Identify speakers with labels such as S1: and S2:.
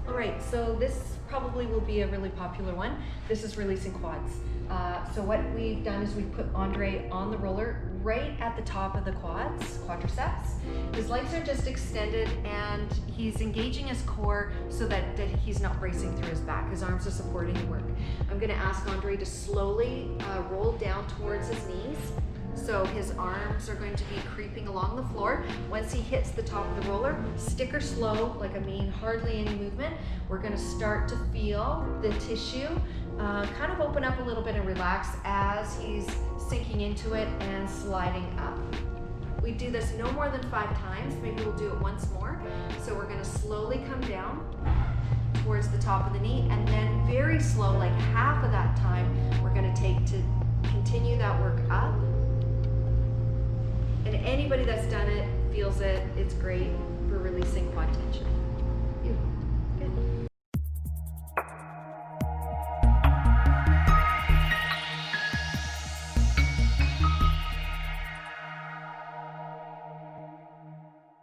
S1: All right, so this probably will be a really popular one. This is releasing quads. So what we've done is we've put Andre on the roller right at the top of the quadriceps. His legs are just extended and he's engaging his core so that he's not bracing through his back. His arms are supporting the work. I'm gonna ask Andre to slowly roll down towards his knees. So his arms are going to be creeping along the floor. Once he hits the top of the roller, stick or slow, like I mean hardly any movement, we're gonna start to feel the tissue kind of open up a little bit and relax as he's sinking into it and sliding up. We do this no more than 5 times, maybe we'll do it once more. So we're gonna slowly come down towards the top of the knee and then very slow, like half of that time, we're gonna take to continue that work up. And anybody that's done it feels it. It's great for releasing quad tension.